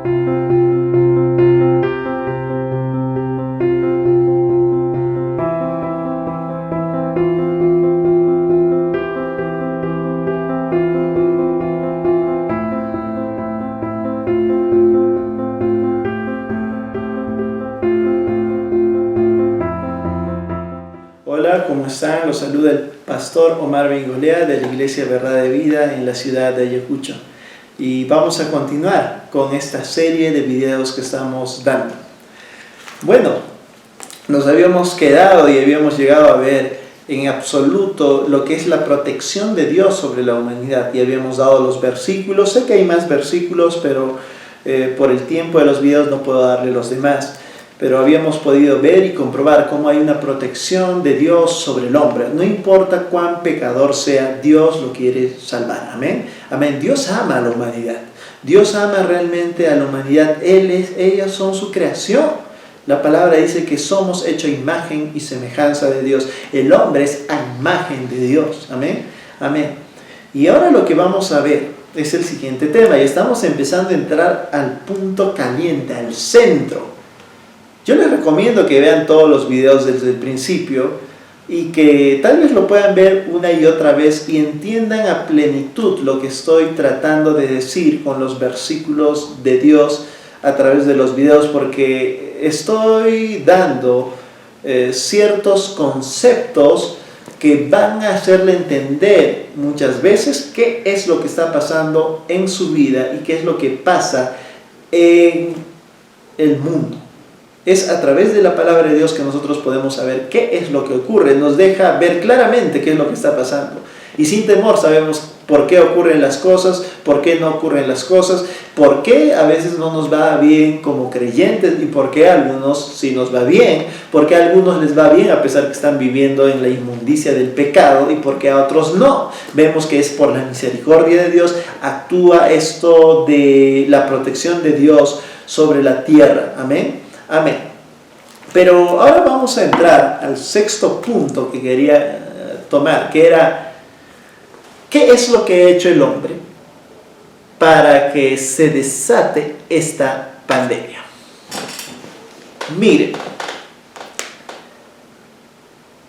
Hola, ¿cómo están? Los saluda el pastor Omar Bengolea de la Iglesia Verdad de Vida en la ciudad de Ayacucho. Y vamos a continuar con esta serie de videos que estamos dando. Bueno, nos habíamos quedado y habíamos llegado a ver en absoluto lo que es la protección de Dios sobre la humanidad. Y habíamos dado los versículos. Sé que hay más versículos, pero por el tiempo de los videos no puedo darle los demás. Pero habíamos podido ver y comprobar cómo hay una protección de Dios sobre el hombre. No importa cuán pecador sea, Dios lo quiere salvar. Amén. Amén. Dios ama a la humanidad. Dios ama realmente a la humanidad. Ellos son su creación. La palabra dice que somos hechos a imagen y semejanza de Dios. El hombre es a imagen de Dios. Amén. Amén. Y ahora lo que vamos a ver es el siguiente tema. Y estamos empezando a entrar al punto caliente, al centro. Yo les recomiendo que vean todos los videos desde el principio y que tal vez lo puedan ver una y otra vez y entiendan a plenitud lo que estoy tratando de decir con los versículos de Dios a través de los videos, porque estoy dando ciertos conceptos que van a hacerle entender muchas veces qué es lo que está pasando en su vida y qué es lo que pasa en el mundo. Es a través de la palabra de Dios que nosotros podemos saber qué es lo que ocurre. Nos deja ver claramente qué es lo que está pasando. Y sin temor sabemos por qué ocurren las cosas, por qué no ocurren las cosas, por qué a veces no nos va bien como creyentes y por qué a algunos sí nos va bien, por qué a algunos les va bien a pesar que están viviendo en la inmundicia del pecado y por qué a otros no. Vemos que es por la misericordia de Dios, actúa esto de la protección de Dios sobre la tierra. Amén. Amén. Pero ahora vamos a entrar al sexto punto que quería tomar, que era, ¿qué es lo que ha hecho el hombre para que se desate esta pandemia? Mire,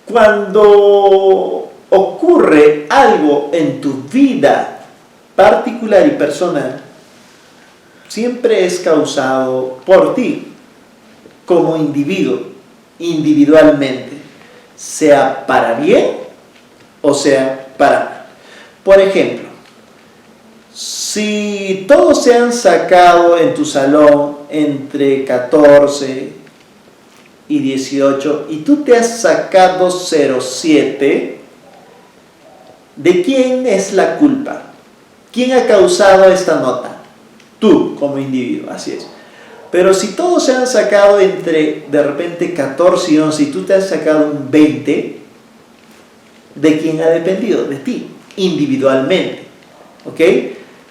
cuando ocurre algo en tu vida particular y personal, siempre es causado por ti. Como individuo, individualmente, sea para bien o sea para mal. Por ejemplo, si todos se han sacado en tu salón entre 14 y 18 y tú te has sacado 0,7, ¿de quién es la culpa? ¿Quién ha causado esta nota? Tú como individuo, así es. Pero si todos se han sacado entre, de repente, 14 y 11 y tú te has sacado un 20, ¿de quién ha dependido? De ti, individualmente. ¿Ok?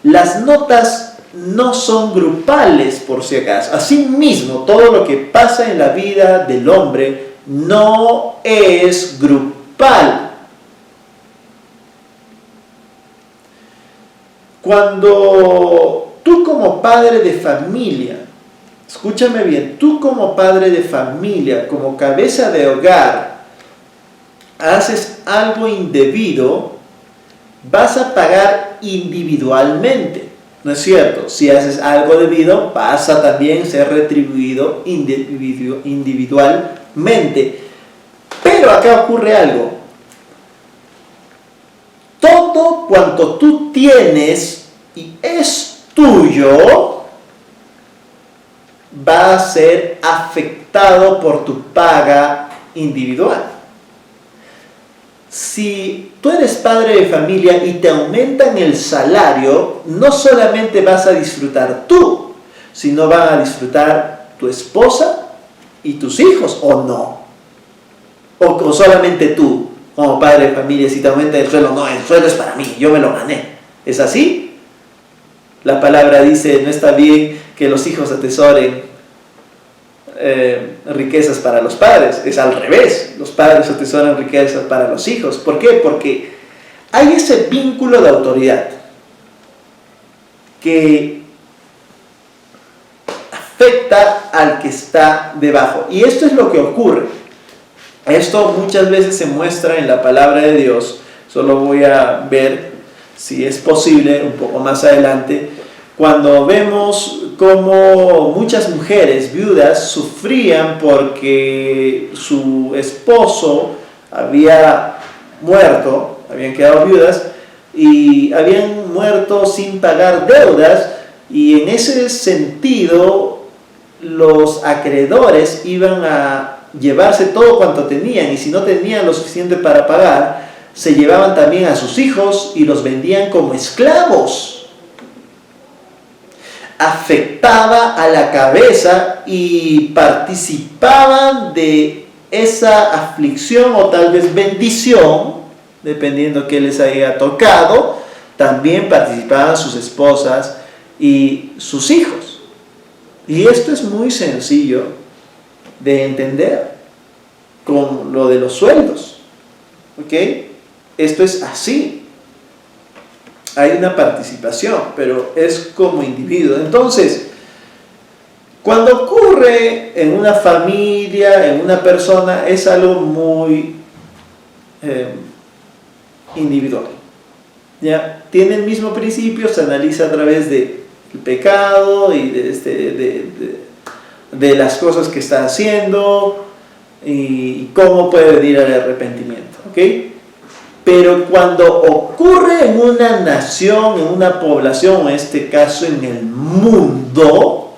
Las notas no son grupales, por si acaso. Asimismo, todo lo que pasa en la vida del hombre no es grupal. Cuando tú como padre de familia, escúchame bien, tú como padre de familia, como cabeza de hogar, haces algo indebido, vas a pagar individualmente, ¿no es cierto? Si haces algo debido, vas a también ser retribuido individualmente. Pero acá ocurre algo. Todo cuanto tú tienes y es tuyo, va a ser afectado por tu paga individual. Si tú eres padre de familia y te aumentan el salario, no solamente vas a disfrutar tú, sino van a disfrutar tu esposa y tus hijos, ¿o no? O solamente tú, como padre de familia, si te aumenta el sueldo, no, el sueldo es para mí, yo me lo gané. ¿Es así? La palabra dice, no está bien que los hijos atesoren riquezas para los padres. Es al revés, los padres atesoran riquezas para los hijos. ¿Por qué? Porque hay ese vínculo de autoridad que afecta al que está debajo. Y esto es lo que ocurre. Esto muchas veces se muestra en la palabra de Dios. Solo voy a ver si es posible un poco más adelante. Cuando vemos cómo muchas mujeres viudas sufrían porque su esposo había muerto, habían quedado viudas y habían muerto sin pagar deudas, y en ese sentido los acreedores iban a llevarse todo cuanto tenían, y si no tenían lo suficiente para pagar, se llevaban también a sus hijos y los vendían como esclavos. Afectaba a la cabeza y participaban de esa aflicción o tal vez bendición, dependiendo que les haya tocado. También participaban sus esposas y sus hijos. Y esto es muy sencillo de entender con lo de los sueldos. ¿Ok? Esto es así. Hay una participación, pero es como individuo. Entonces, cuando ocurre en una familia, en una persona, es algo muy individual. ¿Ya? Tiene el mismo principio, se analiza a través del pecado y de las cosas que está haciendo y cómo puede venir al arrepentimiento. ¿Ok? Pero cuando ocurre en una nación, en una población, en este caso en el mundo,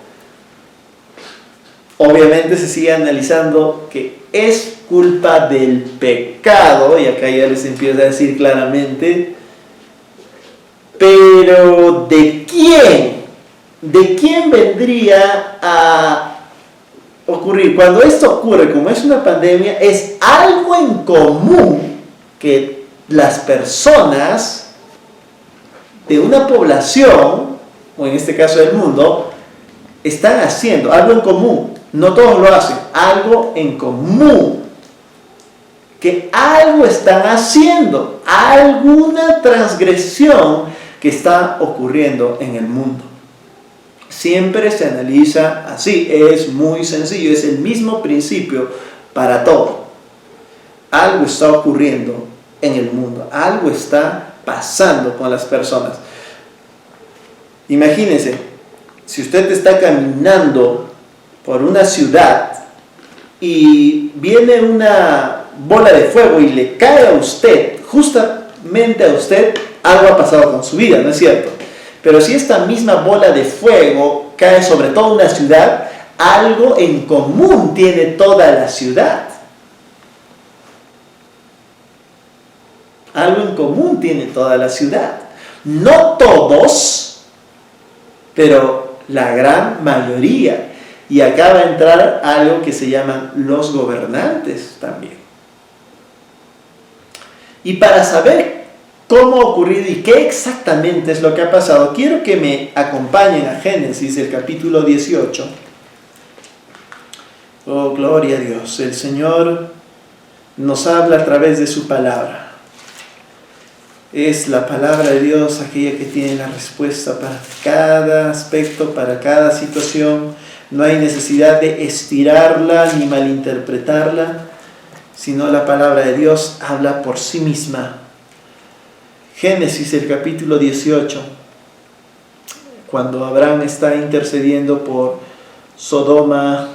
obviamente se sigue analizando que es culpa del pecado, y acá ya les empiezo a decir claramente, pero ¿de quién? ¿De quién vendría a ocurrir? Cuando esto ocurre, como es una pandemia, es algo en común que las personas de una población, o en este caso del mundo, están haciendo algo en común. No todos lo hacen, algo en común. Que algo están haciendo, alguna transgresión que está ocurriendo en el mundo. Siempre se analiza así, es muy sencillo, es el mismo principio para todo. Algo está ocurriendo en el mundo, algo está pasando con las personas. Imagínense, si usted está caminando por una ciudad y viene una bola de fuego y le cae a usted, justamente a usted, algo ha pasado con su vida, ¿no es cierto? Pero si esta misma bola de fuego cae sobre toda una ciudad, algo en común tiene toda la ciudad. Algo en común tiene toda la ciudad. No todos, pero la gran mayoría. Y acá va a entrar algo que se llaman los gobernantes también. Y para saber cómo ha ocurrido y qué exactamente es lo que ha pasado, quiero que me acompañen a Génesis, el capítulo 18. Oh, gloria a Dios. El Señor nos habla a través de su palabra. Es la palabra de Dios aquella que tiene la respuesta para cada aspecto, para cada situación. No hay necesidad de estirarla ni malinterpretarla, sino la palabra de Dios habla por sí misma. Génesis, el capítulo 18, cuando Abraham está intercediendo por Sodoma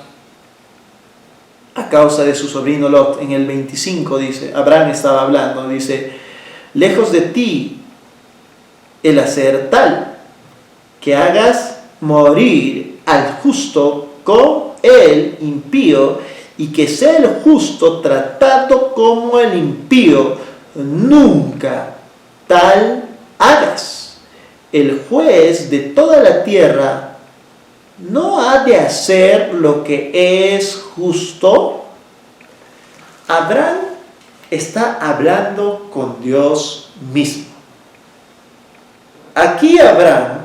a causa de su sobrino Lot, en el 25 dice, Abraham estaba hablando, dice: lejos de ti el hacer tal, que hagas morir al justo con el impío, y que sea el justo tratado como el impío, nunca tal hagas. El juez de toda la tierra no ha de hacer lo que es justo. Abraham está hablando con Dios mismo. Aquí Abraham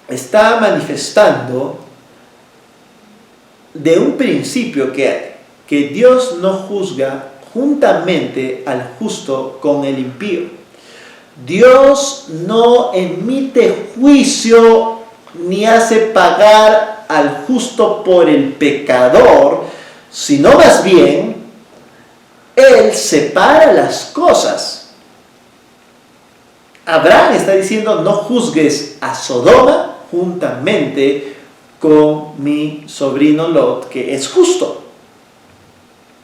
está manifestando de un principio que Dios no juzga juntamente al justo con el impío. Dios no emite juicio ni hace pagar juzga al justo por el pecador, sino más bien, Él separa las cosas. Abraham está diciendo, no juzgues a Sodoma juntamente con mi sobrino Lot, que es justo.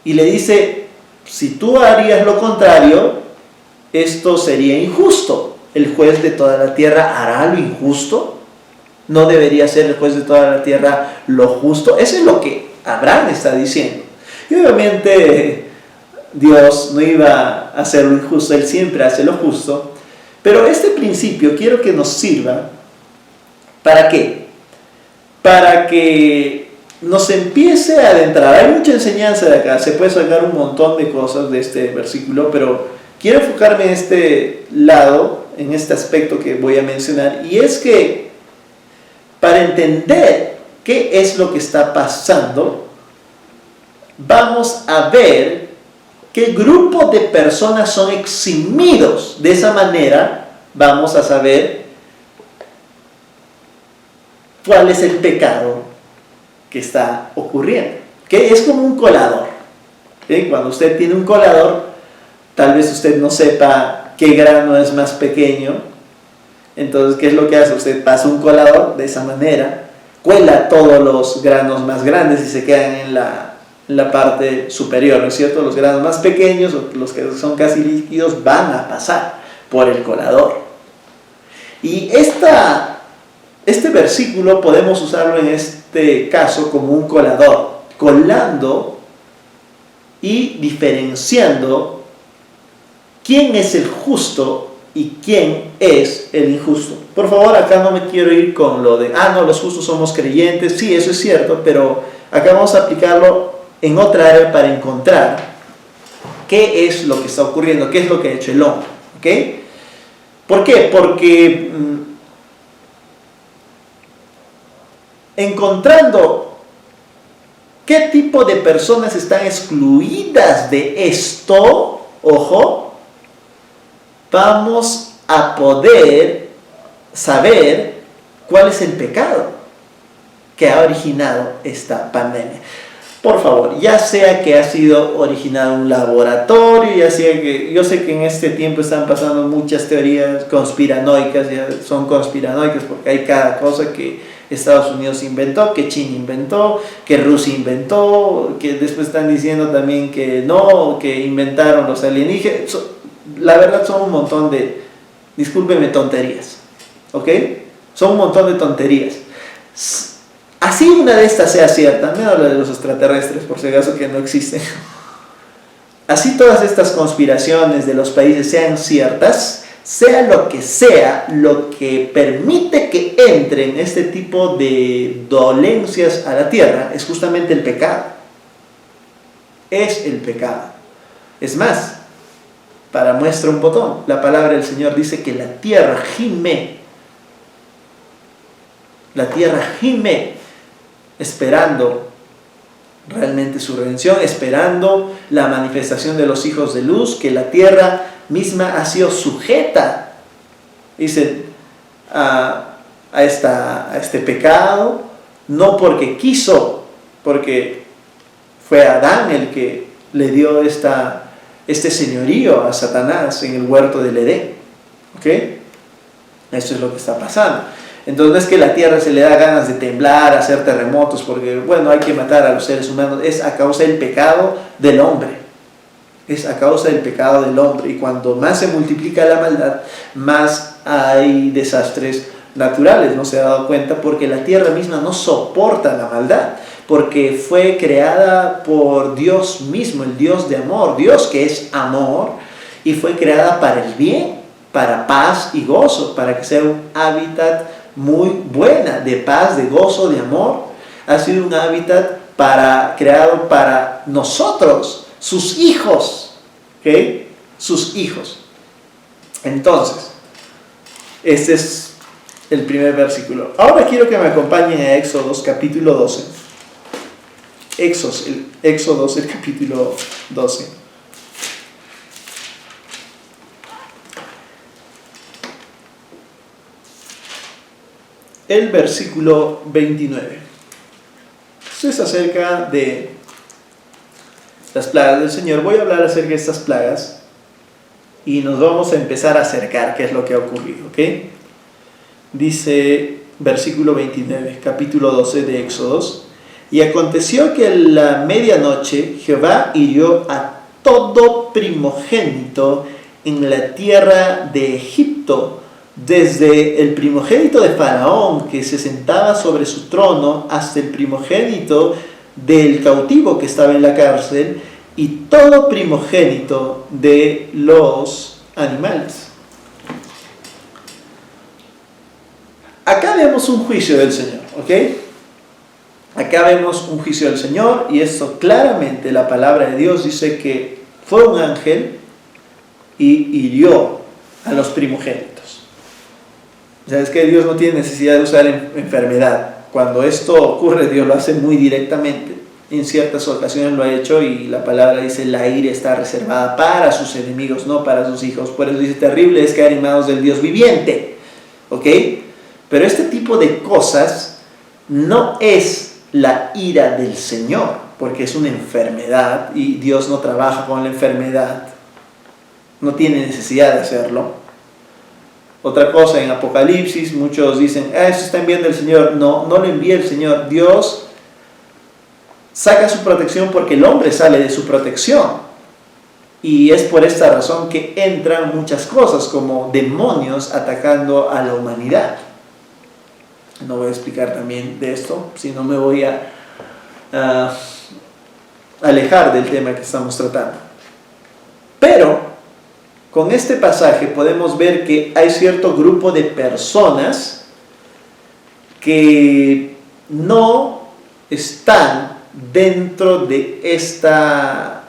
Y le dice, si tú harías lo contrario, esto sería injusto. ¿El juez de toda la tierra hará lo injusto? ¿No debería ser el juez de toda la tierra lo justo? Eso es lo que Abraham está diciendo. Y obviamente Dios no iba a hacer lo injusto, Él siempre hace lo justo. Pero este principio quiero que nos sirva, ¿para qué? Para que nos empiece a adentrar. Hay mucha enseñanza de acá, se puede sacar un montón de cosas de este versículo, pero quiero enfocarme en este lado, en este aspecto que voy a mencionar, y es que para entender qué es lo que está pasando, vamos a ver qué grupo de personas son eximidos. De esa manera vamos a saber cuál es el pecado que está ocurriendo, que es como un colador. ¿Sí? Cuando usted tiene un colador, tal vez usted no sepa qué grano es más pequeño. Entonces, ¿qué es lo que hace? Usted pasa un colador de esa manera, cuela todos los granos más grandes y se quedan en la parte superior, ¿no es cierto? Los granos más pequeños, los que son casi líquidos, van a pasar por el colador. Y este versículo podemos usarlo en este caso como un colador, colando y diferenciando quién es el justo y quién es el injusto. Por favor, acá no me quiero ir con lo de, no, los justos somos creyentes. Sí, eso es cierto, pero acá vamos a aplicarlo en otra área para encontrar qué es lo que está ocurriendo, qué es lo que ha hecho el hombre. ¿Ok? ¿Por qué? Porque encontrando qué tipo de personas están excluidas de esto, ojo, vamos a poder saber cuál es el pecado que ha originado esta pandemia. Por favor, ya sea que ha sido originado en un laboratorio, ya sea que, yo sé que en este tiempo están pasando muchas teorías conspiranoicas, ya son conspiranoicas porque hay cada cosa que Estados Unidos inventó, que China inventó, que Rusia inventó, que después están diciendo también que no, que inventaron los alienígenas. La verdad son un montón de, discúlpeme, tonterías, ¿ok? Son un montón de tonterías. Así una de estas sea cierta, menos la de los extraterrestres, por si acaso, que no existen. Así todas estas conspiraciones de los países sean ciertas, sea lo que permite que entren este tipo de dolencias a la tierra es justamente el pecado. Es el pecado. Es más, para muestra un botón, la palabra del Señor dice que la tierra gime. La tierra gime esperando realmente su redención, esperando la manifestación de los hijos de luz, que la tierra misma ha sido sujeta, dicen, a este pecado, no porque quiso, porque fue Adán el que le dio este señorío a Satanás en el huerto del Edén. ¿Ok? Eso es lo que está pasando. Entonces no es que la tierra se le da ganas de temblar, hacer terremotos, porque bueno, hay que matar a los seres humanos. Es a causa del pecado del hombre. Es a causa del pecado del hombre. Y cuando más se multiplica la maldad, más hay desastres naturales. ¿No se ha dado cuenta? Porque la tierra misma no soporta la maldad. Porque fue creada por Dios mismo, el Dios de amor. Dios que es amor. Y fue creada para el bien, para paz y gozo, para que sea un hábitat muy buena, de paz, de gozo, de amor. Ha sido un hábitat creado para nosotros, sus hijos, ¿ok? Sus hijos. Entonces, este es el primer versículo. Ahora quiero que me acompañen a Éxodo capítulo 12. Éxodo, el capítulo 12. El versículo 29. es acerca de las plagas del Señor. Voy a hablar acerca de estas plagas y nos vamos a empezar a acercar qué es lo que ha ocurrido, ¿ok? Dice versículo 29, capítulo 12 de Éxodos: y aconteció que a la medianoche Jehová hirió a todo primogénito en la tierra de Egipto, desde el primogénito de Faraón, que se sentaba sobre su trono, hasta el primogénito del cautivo que estaba en la cárcel, y todo primogénito de los animales. Acá vemos un juicio del Señor, ¿ok? Acá vemos un juicio del Señor, y esto claramente la palabra de Dios dice que fue un ángel y hirió a los primogénitos. O sea, es que Dios no tiene necesidad de usar enfermedad. Cuando esto ocurre, Dios lo hace muy directamente. En ciertas ocasiones lo ha hecho, y la palabra dice: la ira está reservada para sus enemigos, no para sus hijos. Por eso dice: terrible es caer en manos del Dios viviente, ¿ok? Pero este tipo de cosas no es la ira del Señor, porque es una enfermedad y Dios no trabaja con la enfermedad, no tiene necesidad de hacerlo. Otra cosa, en Apocalipsis muchos dicen: eso está enviando el Señor. No, no lo envía el Señor. Dios saca su protección porque el hombre sale de su protección, y es por esta razón que entran muchas cosas como demonios atacando a la humanidad. No voy a explicar también de esto, si no me voy a alejar del tema que estamos tratando. Pero con este pasaje podemos ver que hay cierto grupo de personas que no están dentro de esta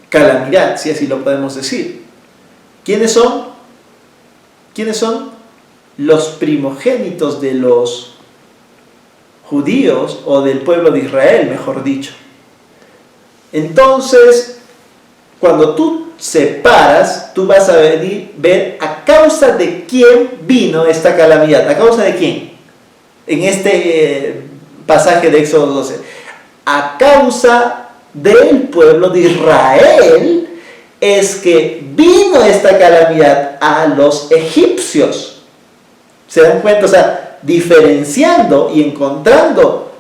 calamidad, si así lo podemos decir. ¿Quiénes son? ¿Quiénes son? Los primogénitos de los judíos, o del pueblo de Israel, mejor dicho. Entonces, cuando tú separas, tú vas a ver a causa de quién vino esta calamidad. ¿A causa de quién? En este pasaje de Éxodo 12. A causa del pueblo de Israel es que vino esta calamidad a los egipcios. ¿Se dan cuenta? O sea, diferenciando y encontrando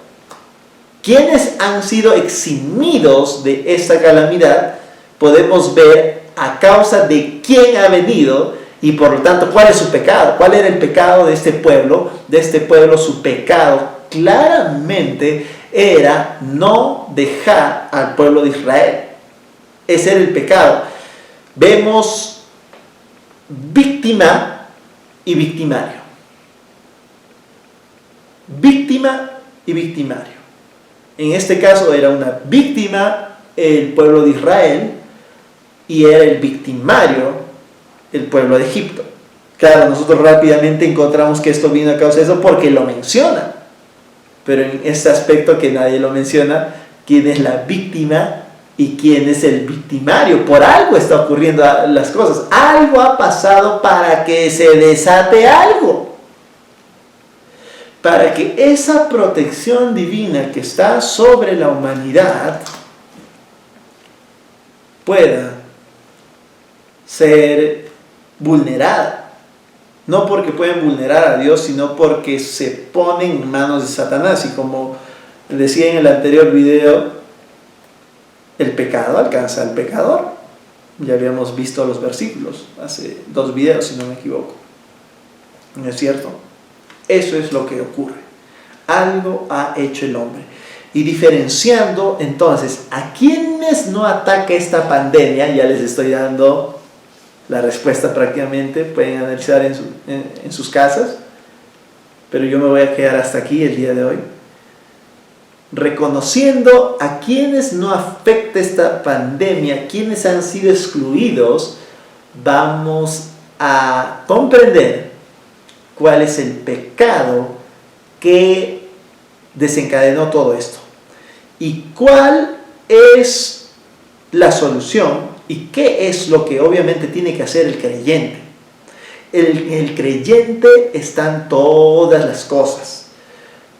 quiénes han sido eximidos de esta calamidad, podemos ver a causa de quién ha venido, y por lo tanto cuál es su pecado. ¿Cuál era el pecado de este pueblo? De este pueblo, su pecado claramente era no dejar al pueblo de Israel. Ese era el pecado. Vemos víctima y victimario. Víctima y victimario. En este caso era una víctima el pueblo de Israel, y era el victimario el pueblo de Egipto. Claro, nosotros rápidamente encontramos que esto vino a causa de eso porque lo menciona, pero en este aspecto que nadie lo menciona, quién es la víctima y quién es el victimario. Por algo está ocurriendo las cosas, algo ha pasado para que se desate algo, para que esa protección divina que está sobre la humanidad pueda ser vulnerada. No porque pueden vulnerar a Dios, sino porque se ponen en manos de Satanás. Y como decía en el anterior video, el pecado alcanza al pecador. Ya habíamos visto los versículos hace 2 videos, si no me equivoco. ¿No es cierto? Eso es lo que ocurre. Algo ha hecho el hombre. Y diferenciando entonces a quienes no ataca esta pandemia, ya les estoy dando la respuesta prácticamente, pueden analizar en sus casas, pero yo me voy a quedar hasta aquí el día de hoy. Reconociendo a quienes no afecta esta pandemia, quienes han sido excluidos, vamos a comprender cuál es el pecado que desencadenó todo esto y cuál es la solución y qué es lo que obviamente tiene que hacer el creyente. El creyente está en todas las cosas,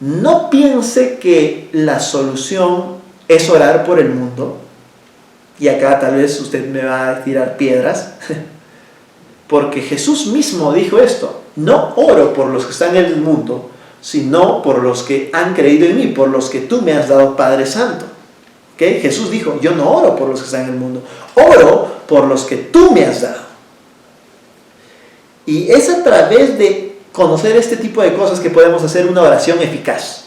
no piense que la solución es orar por el mundo. Y acá tal vez usted me va a tirar piedras, porque Jesús mismo dijo esto: no oro por los que están en el mundo, sino por los que han creído en mí, por los que tú me has dado, Padre Santo. ¿Okay? Jesús dijo: yo no oro por los que están en el mundo, oro por los que tú me has dado. Y es a través de conocer este tipo de cosas que podemos hacer una oración eficaz.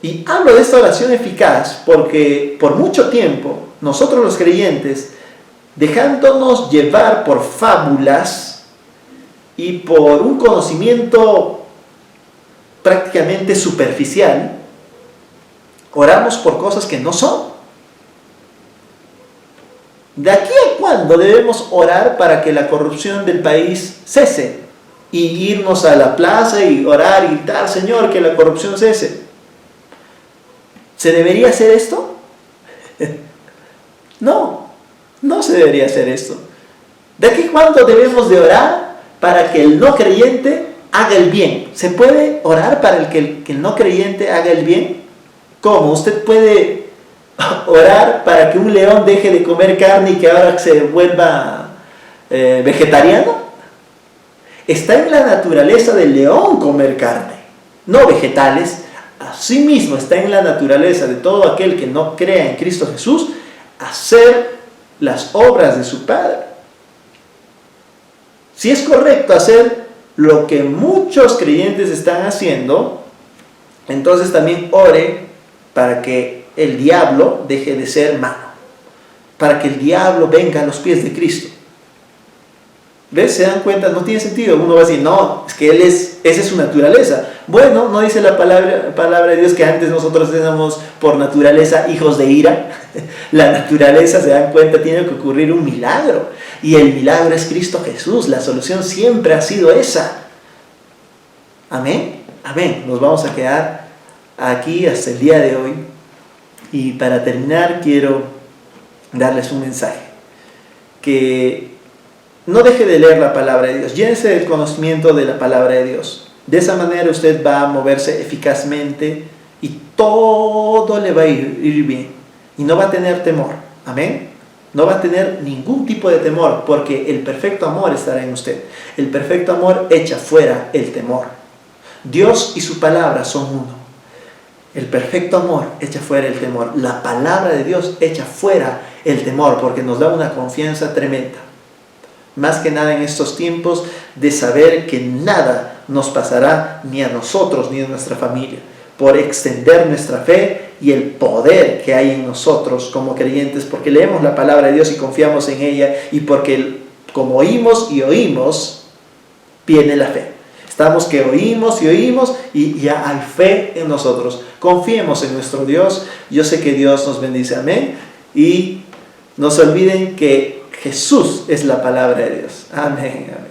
Y hablo de esta oración eficaz porque por mucho tiempo nosotros los creyentes, dejándonos llevar por fábulas y por un conocimiento prácticamente superficial, oramos por cosas que no son. ¿De aquí a cuándo debemos orar para que la corrupción del país cese? Y irnos a la plaza y orar y gritar: Señor, que la corrupción cese. ¿Se debería hacer esto? No, no se debería hacer esto. ¿De aquí a cuándo debemos de orar para que el no creyente haga el bien? ¿Se puede orar para que el no creyente haga el bien? ¿Cómo? ¿Usted puede orar para que un león deje de comer carne y que ahora se vuelva vegetariano? Está en la naturaleza del león comer carne, no vegetales. Asimismo está en la naturaleza de todo aquel que no crea en Cristo Jesús hacer las obras de su Padre. Si es correcto hacer lo que muchos creyentes están haciendo, entonces también ore para que el diablo deje de ser malo, para que el diablo venga a los pies de Cristo. ¿Ves? ¿Se dan cuenta? No tiene sentido. Uno va a decir: no, es que esa es su naturaleza. Bueno, ¿no dice la palabra de Dios que antes nosotros éramos por naturaleza hijos de ira? La naturaleza, se dan cuenta, tiene que ocurrir un milagro. Y el milagro es Cristo Jesús. La solución siempre ha sido esa. Amén. Amén. Nos vamos a quedar aquí hasta el día de hoy. Y para terminar quiero darles un mensaje. Que no deje de leer la palabra de Dios. Llénese del conocimiento de la palabra de Dios. De esa manera usted va a moverse eficazmente y todo le va a ir bien. Y no va a tener temor. Amén. No va a tener ningún tipo de temor, porque el perfecto amor estará en usted. El perfecto amor echa fuera el temor. Dios y su palabra son uno. El perfecto amor echa fuera el temor. La palabra de Dios echa fuera el temor, porque nos da una confianza tremenda. Más que nada en estos tiempos de saber que nada nos pasará ni a nosotros ni a nuestra familia, por extender nuestra fe y el poder que hay en nosotros como creyentes, porque leemos la palabra de Dios y confiamos en ella, y porque como oímos y oímos, viene la fe. Estamos que oímos y oímos y ya hay fe en nosotros. Confiemos en nuestro Dios. Yo sé que Dios nos bendice. Amén. Y no se olviden que Jesús es la palabra de Dios. Amén. Amén.